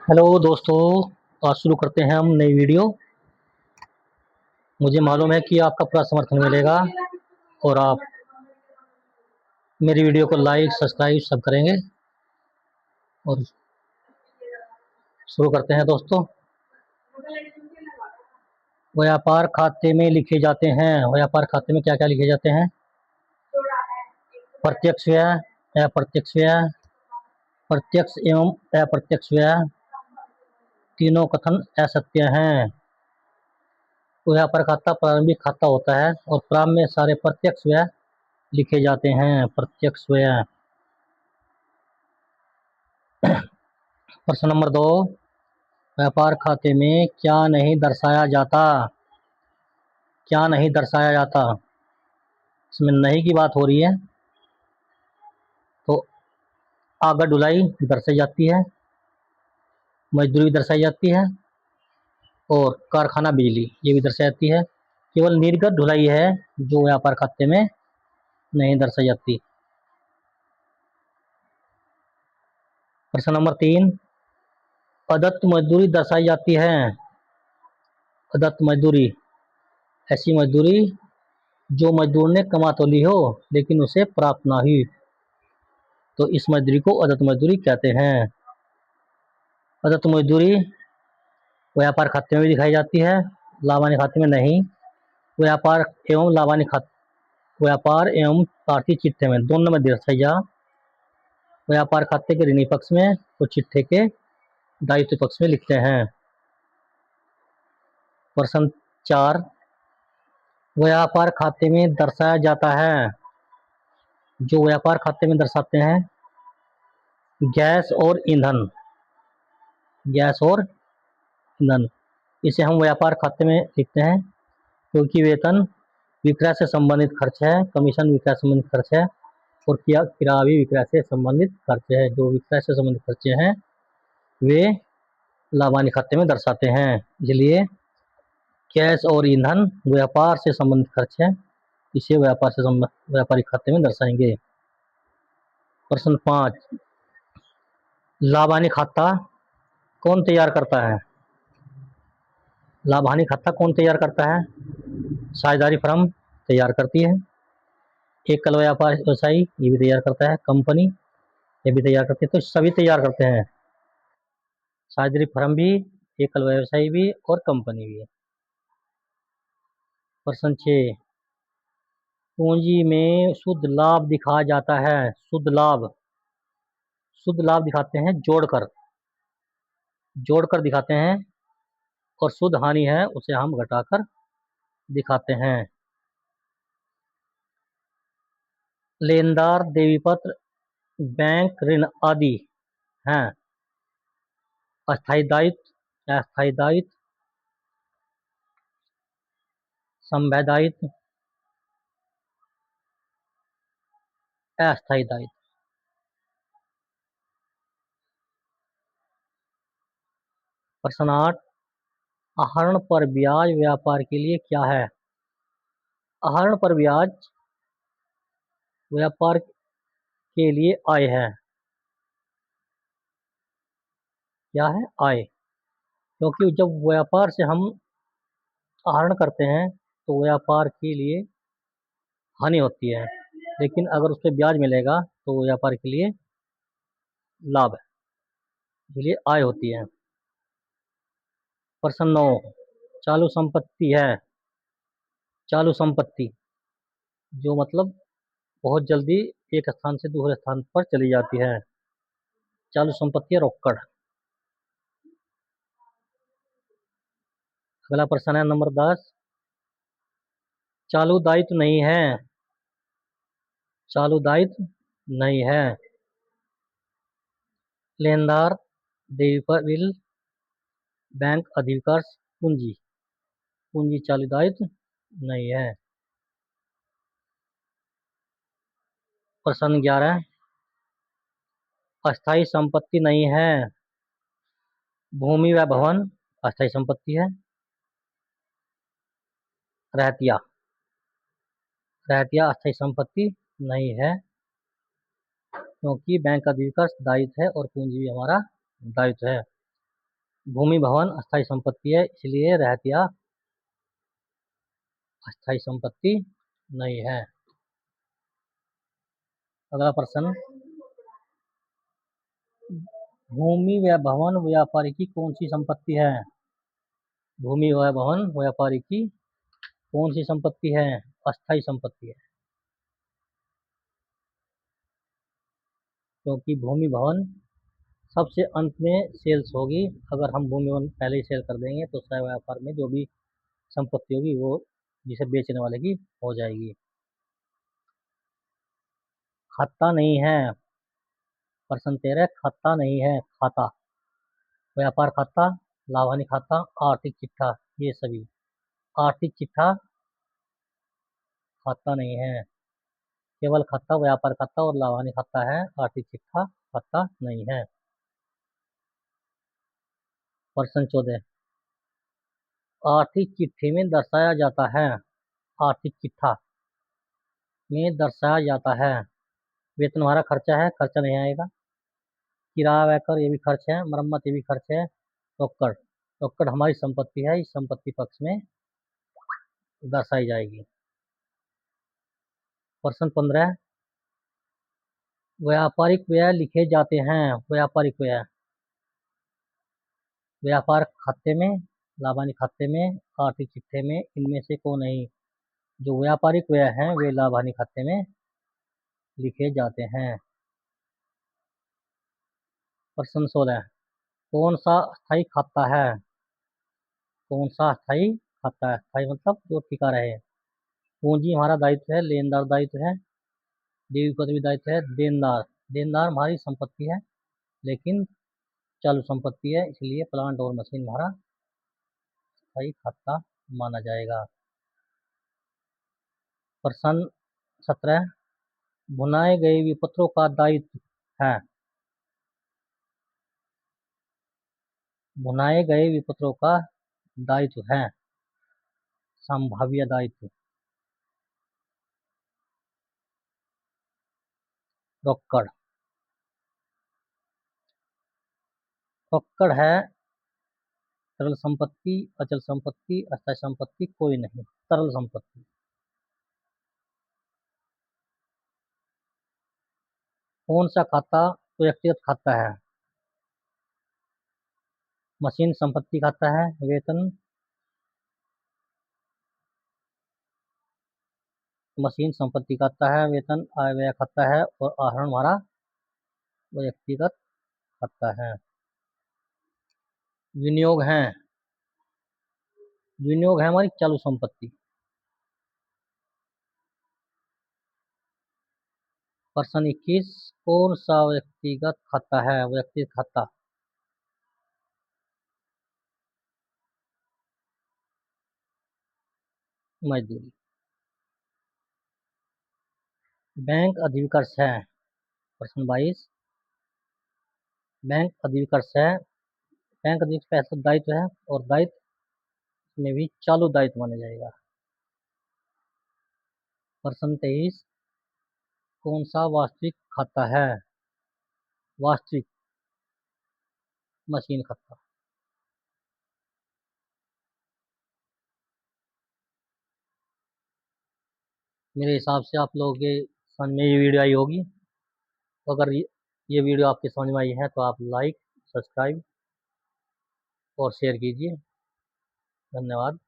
Hello दोस्तों। आज शुरू करते हैं हम नई वीडियो। मुझे मालूम है कि आपका पूरा समर्थन मिलेगा और आप मेरी वीडियो को लाइक सब्सक्राइब सब करेंगे। और शुरू करते हैं दोस्तों। व्यापार खाते में लिखे जाते हैं। व्यापार खाते में क्या क्या लिखे जाते हैं? प्रत्यक्ष व्यय, अप्रत्यक्ष व्यय, प्रत्यक्ष एवं अप्रत्यक्ष व्यय, तीनों कथन असत्य हैं। व्यापार खाता प्रारंभिक खाता होता है और प्रारंभ में सारे प्रत्यक्ष व्यय लिखे जाते हैं। प्रत्यक्ष व्यय। प्रश्न नंबर 2, व्यापार खाते में क्या नहीं दर्शाया जाता? क्या नहीं दर्शाया जाता? इसमें नहीं की बात हो रही है तो आगत ढुलाई दर्शाई जाती है, मजदूरी दर्शाई जाती है और कारखाना बिजली ये भी दर्शाई जाती है। केवल निर्गत ढुलाई है जो व्यापार खाते में नहीं दर्शाई जाती। प्रश्न नंबर 3, अदत्त मजदूरी दर्शाई जाती है। अदत्त मजदूरी ऐसी मजदूरी जो मजदूर ने कमा तो ली हो लेकिन उसे प्राप्त ना हुई, तो इस मजदूरी को अदत्त मजदूरी कहते हैं। अदत्त मजदूरी व्यापार खाते में भी दिखाई जाती है, लाभानी खाते में नहीं। व्यापार एवं लाभानी खाते, व्यापार एवं आर्थिक चिट्ठे में दोनों में दर्शाई जा। व्यापार खाते के ऋणी पक्ष में तो चिट्ठे के दायित्व पक्ष में लिखते हैं। प्रश्न 4, व्यापार खाते में दर्शाया जाता है। जो व्यापार खाते में दर्शाते हैं गैस और ईंधन, गैस और ईंधन इसे हम व्यापार खाते में लिखते हैं क्योंकि वेतन विक्रय से संबंधित खर्च है, कमीशन विक्रय से संबंधित खर्च है और किराया भी विक्रय से संबंधित खर्च है। जो विक्रय से संबंधित खर्चे हैं वे लाभानी खाते में दर्शाते हैं। इसलिए गैस और ईंधन व्यापार से संबंधित खर्च है, इसे व्यापार से व्यापारिक खाते में दर्शाएंगे। प्रश्न 5, लाभानी खाता कौन तैयार करता है? लाभानी खाता कौन तैयार करता है? साझेदारी फर्म तैयार करती है, एकल व्यापार व्यवसायी ये भी तैयार करता है, कंपनी ये भी तैयार करती है। तो सभी तैयार करते हैं, साझेदारी फर्म भी, एकल व्यवसायी भी और कंपनी भी। प्रश्न 6, पूंजी में शुद्ध लाभ दिखाया जाता है। शुद्ध लाभ, शुद्ध लाभ दिखाते हैं जोड़कर, जोड़कर दिखाते हैं और शुद्ध हानि है उसे हम घटाकर दिखाते हैं। लेनदार, देवी पत्र, बैंक ऋण आदि हैं अस्थायी दायित्व, अस्थायी दायित्व, संवैधानिक दायित्व, अस्थायी दायित्व। प्रश्न 8, आहरण पर ब्याज व्यापार के लिए क्या है? आहरण पर ब्याज व्यापार के लिए आय है। क्या है? आय। क्योंकि जब व्यापार से हम आहरण करते हैं तो व्यापार के लिए हानि होती है, लेकिन अगर उस पर ब्याज मिलेगा तो व्यापार के लिए लाभ है, इसलिए आय होती है। प्रश्न 9, चालू संपत्ति है। चालू संपत्ति जो मतलब बहुत जल्दी एक स्थान से दूसरे स्थान पर चली जाती है, चालू संपत्ति है रोकड़। अगला प्रश्न है नंबर 10, चालू दायित्व नहीं है। चालू दायित्व नहीं है। लेनदार, देवी बिल, बैंक अधिविकर्ष, पूंजी, पूंजी चालू दायित्व नहीं है। प्रश्न 11, अस्थायी संपत्ति नहीं है। भूमि व भवन अस्थायी संपत्ति है। रहतिया, रहतिया अस्थायी संपत्ति नहीं है क्योंकि बैंक अधिविकर्ष दायित्व है और पूंजी भी हमारा दायित्व है। भूमि भवन अस्थायी संपत्ति है, इसलिए रहतिया अस्थायी संपत्ति नहीं है। अगला प्रश्न, भूमि व भवन व्यापारी की कौन सी संपत्ति है? भूमि व भवन व्यापारी की कौन सी संपत्ति है? अस्थायी संपत्ति है, क्योंकि भूमि भवन सबसे अंत में सेल्स होगी। अगर हम भूमि भवन पहले ही सेल कर देंगे तो स्वयं व्यापार में जो भी संपत्ति होगी वो जिसे बेचने वाले की हो जाएगी। खाता नहीं है, प्रश्न 13, खाता नहीं है, खाता, व्यापार खाता, लाभानी खाता, आर्थिक चिट्ठा, ये सभी। आर्थिक चिट्ठा खाता नहीं है, केवल खाता व्यापार खाता और लाभानी खाता है, आर्थिक चिट्ठा खाता नहीं है। प्रश्न 14, आर्थिक चिट्ठी में दर्शाया जाता है, आर्थिक चिट्ठा में दर्शाया जाता है, वेतन हमारा खर्चा है, खर्चा नहीं आएगा। किराया वहकर ये भी खर्च है, मरम्मत ये भी खर्च है। टोकड़, टोकड़ हमारी संपत्ति है, इस संपत्ति पक्ष में दर्शाई जाएगी। प्रश्न 15, व्यापारिक व्यय लिखे जाते हैं, व्यापारिक व्यय व्यापार खाते में, लाभानी खाते में, आर्थिक चिट्ठे में, इनमें से कौन नहीं? जो व्यापारिक व्यय हैं वे लाभानी खाते में लिखे जाते हैं। प्रश्न 16, कौन सा अस्थायी खाता है? कौन सा अस्थायी खाता है? अस्थायी मतलब जो टिका रहे। पूंजी हमारा दायित्व है, लेनदार दायित्व है, देवी पदवी दायित्व है, देनदार, देनदार हमारी संपत्ति है लेकिन चालू संपत्ति है, इसलिए प्लांट और मशीन हमारा अस्थायी खाता माना जाएगा। प्रश्न 17, भुनाए गए विपत्रों का दायित्व है, भुनाए गए विपत्रों का दायित्व है, संभाव्य दायित्व। रोकड़, रोकड़ है तरल संपत्ति, अचल संपत्ति, अस्थायी संपत्ति कोई नहीं, तरल संपत्ति। कौन सा खाता व्यक्तिगत खाता है? मशीन संपत्ति खाता है, वेतन मशीन संपत्ति खाता है, वेतन आय व्यय खाता है और आहरण हमारा व्यक्तिगत खाता है। विनियोग है, विनियोग है हमारी चालू संपत्ति। प्रश्न 21, कौन सा व्यक्तिगत खाता है? व्यक्तिगत खाता मजदूरी। बैंक अधिविकर्ष है। प्रश्न 22, बैंक अधिविकर्ष है, बैंक अधिविकर्ष पैसा दायित्व है और दायित्व में भी चालू दायित्व माना जाएगा। प्रश्न 23, कौन सा वास्तविक खाता है? वास्तविक मशीन खाता। मेरे हिसाब से आप लोगों के समझ में ये वीडियो आई होगी। तो अगर ये वीडियो आपके समझ में आई है तो आप लाइक, सब्सक्राइब और शेयर कीजिए। धन्यवाद।